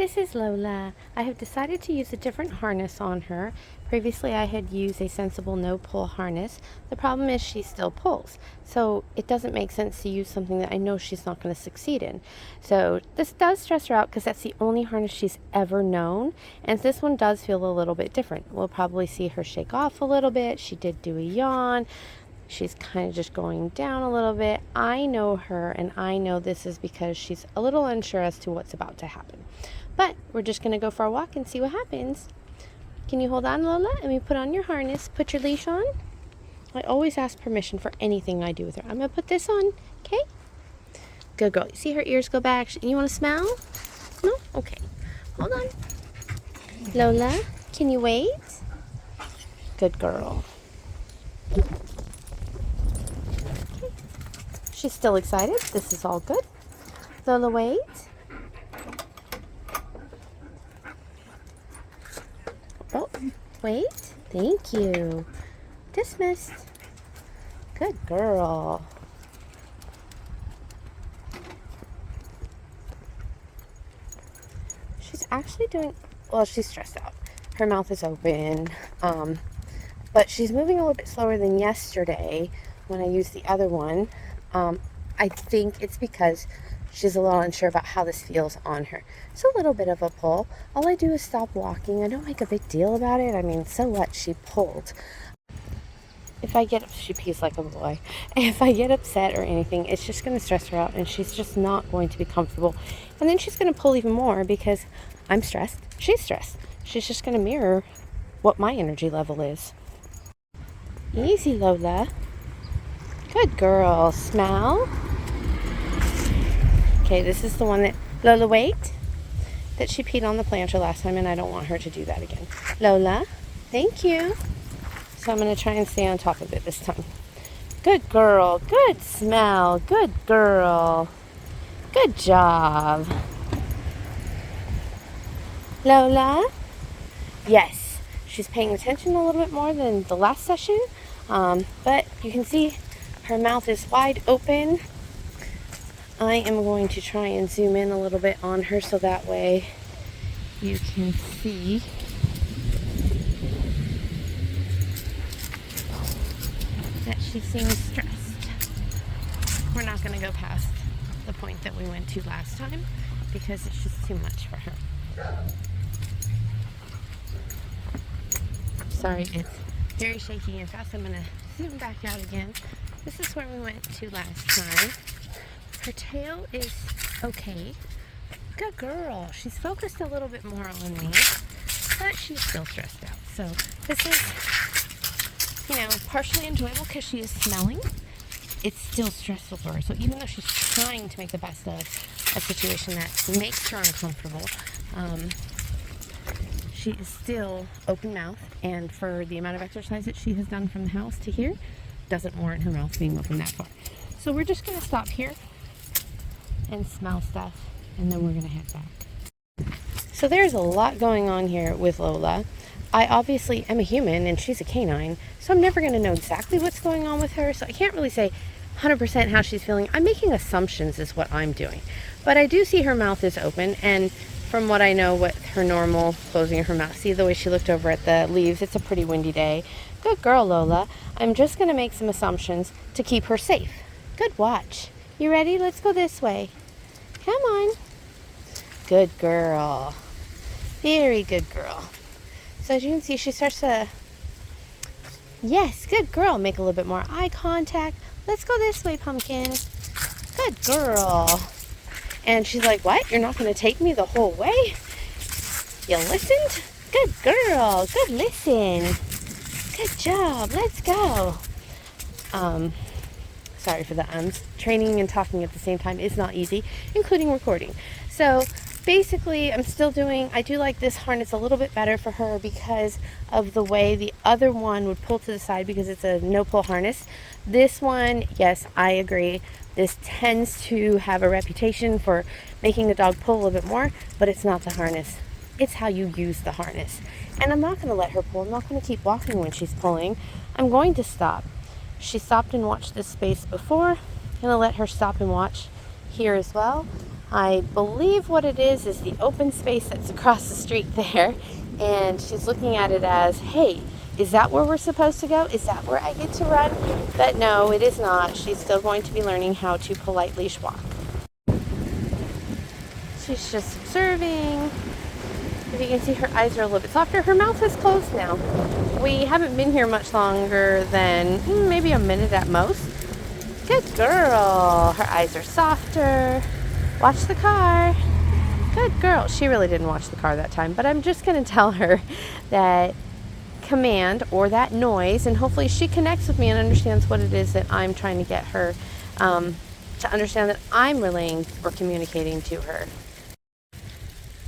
This is Lola. I have decided to use a different harness on her. Previously I had used a sensible no-pull harness. The problem is she still pulls. So it doesn't make sense to use something that I know she's not going to succeed in. So this does stress her out because that's the only harness she's ever known. And this one does feel a little bit different. We'll probably see her shake off a little bit. She did do a yawn. She's kind of just going down a little bit. I know her, and I know this is because she's a little unsure as to what's about to happen. But we're just going to go for a walk and see what happens. Can you hold on, Lola? Let me put on your harness. Put your leash on. I always ask permission for anything I do with her. I'm going to put this on, okay? Good girl. You see her ears go back? You want to smell? No? Okay. Hold on. Lola, can you wait? Good girl. She's still excited. This is all good. Lola, wait. Oh, wait. Thank you. Dismissed. Good girl. She's actually doing, well, she's stressed out. Her mouth is open, but she's moving a little bit slower than yesterday when I used the other one. I think it's because she's a little unsure about how this feels on her. It's a little bit of a pull. All I do is stop walking. I don't make a big deal about it. I mean, so what? She pulled. If I get, she pees like a boy. If I get upset or anything, it's just going to stress her out, and she's just not going to be comfortable. And then she's going to pull even more because I'm stressed. She's stressed. She's just going to mirror what my energy level is. Easy, Lola. Good girl. Smell. Okay, this is the one that, Lola, wait, that she peed on the planter last time, and I don't want her to do that again. Lola, thank you. So I'm going to try and stay on top of it this time. Good girl. Good smell. Good girl. Good job. Lola? Yes, she's paying attention a little bit more than the last session, but you can see her mouth is wide open. I am going to try and zoom in a little bit on her so that way you can see that she seems stressed. We're not going to go past the point that we went to last time because it's just too much for her. Sorry, it's very shaky and fast. I'm going to zoom back out again. This is where we went to last time. Her tail is okay. Good girl. She's focused a little bit more on me, but she's still stressed out. So this is, partially enjoyable because she is smelling. It's still stressful for her. So even though she's trying to make the best of a situation that makes her uncomfortable, she is still open mouth. And for the amount of exercise that she has done from the house to here, doesn't warrant her mouth being open that far. So we're just going to stop here and smell stuff, and then we're going to head back. So there's a lot going on here with Lola. I obviously am a human and she's a canine, so I'm never going to know exactly what's going on with her, so I can't really say 100% how she's feeling. I'm making assumptions is what I'm doing. But I do see her mouth is open, and from what I know with her normal closing of her mouth, see the way she looked over at the leaves, it's a pretty windy day. Good girl, Lola. I'm just going to make some assumptions to keep her safe. Good watch. You ready? Let's go this way. Come on. Good girl. Very good girl. So as you can see, she starts to, yes, good girl. Make a little bit more eye contact. Let's go this way, Pumpkin. Good girl. And she's like, what? You're not going to take me the whole way? You listened? Good girl. Good listen. Good job. Let's go. Sorry for the ums. Training and talking at the same time is not easy, including recording. So basically, I do like this harness a little bit better for her because of the way the other one would pull to the side because it's a no-pull harness. This one, yes, I agree. This tends to have a reputation for making the dog pull a little bit more, but it's not the harness. It's how you use the harness. And I'm not going to let her pull. I'm not going to keep walking when she's pulling. I'm going to stop. She stopped and watched this space before. I'm going to let her stop and watch here as well. I believe what it is the open space that's across the street there, and she's looking at it as, hey, is that where we're supposed to go? Is that where I get to run? But no, it is not. She's still going to be learning how to polite leash walk. She's just observing. If you can see, her eyes are a little bit softer. Her mouth is closed now. We haven't been here much longer than maybe a minute at most. Good girl. Her eyes are softer. Watch the car. Good girl. She really didn't watch the car that time, but I'm just going to tell her that command or that noise, and hopefully she connects with me and understands what it is that I'm trying to get her to understand that I'm relaying or communicating to her.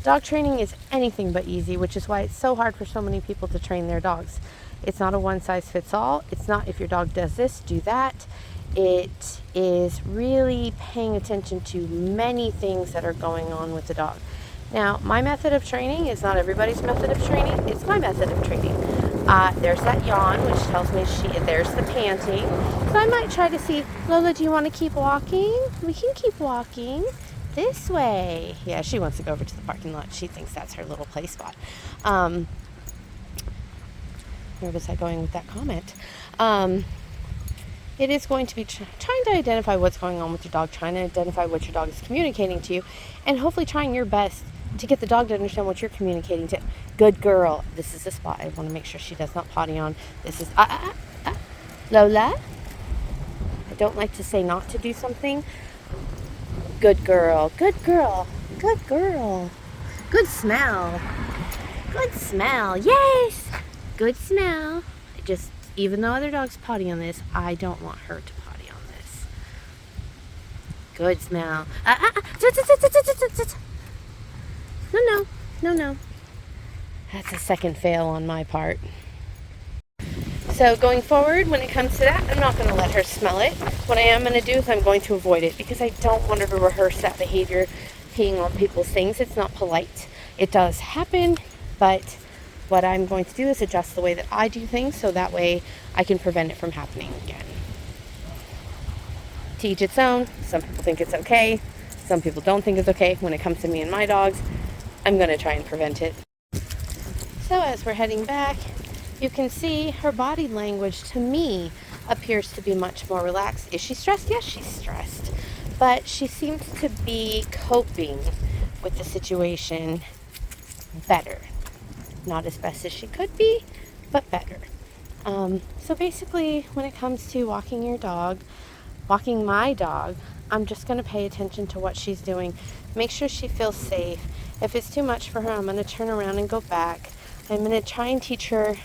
Dog training is anything but easy, which is why it's so hard for so many people to train their dogs. It's not a one-size-fits-all. It's not if your dog does this, do that. It is really paying attention to many things that are going on with the dog. Now, my method of training is not everybody's method of training. It's my method of training. There's that yawn, which tells me there's the panting. So I might try to see, Lola, do you want to keep walking? We can keep walking. This way. Yeah, she wants to go over to the parking lot. She thinks that's her little play spot. Where was I going with that comment? It is going to be trying to identify what's going on with your dog, trying to identify what your dog is communicating to you, and hopefully trying your best to get the dog to understand what you're communicating to. Good girl. This is the spot I want to make sure she does not potty on. This is Lola. I don't like to say not to do something. Good girl. Good girl. Good girl. Good smell. Good smell. Yes. Good smell. Even though other dogs potty on this, I don't want her to potty on this. Good smell. No. That's a second fail on my part. So going forward, when it comes to that, I'm not going to let her smell it. What I am going to do is I'm going to avoid it because I don't want her to rehearse that behavior, peeing on people's things. It's not polite. It does happen, but what I'm going to do is adjust the way that I do things so that way I can prevent it from happening again. To each its own. Some people think it's okay. Some people don't think it's okay. When it comes to me and my dogs, I'm going to try and prevent it. So as we're heading back, you can see her body language to me appears to be much more relaxed. Is she stressed? Yes, she's stressed. But she seems to be coping with the situation better. Not as best as she could be, but better. So basically, when it comes to walking my dog, I'm just going to pay attention to what she's doing. Make sure she feels safe. If it's too much for her, I'm going to turn around and go back. I'm going to try and teach her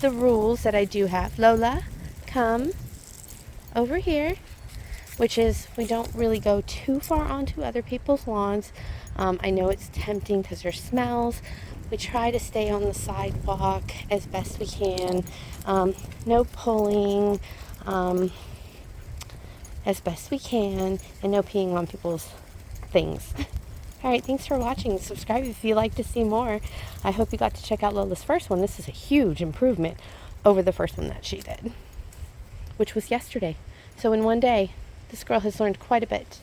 the rules that I do have. Lola, come over here, which is we don't really go too far onto other people's lawns. I know it's tempting because there's smells. We try to stay on the sidewalk as best we can. No pulling as best we can, and no peeing on people's things. All right, thanks for watching. Subscribe if you'd like to see more. I hope you got to check out Lola's first one. This is a huge improvement over the first one that she did, which was yesterday. So in one day, this girl has learned quite a bit.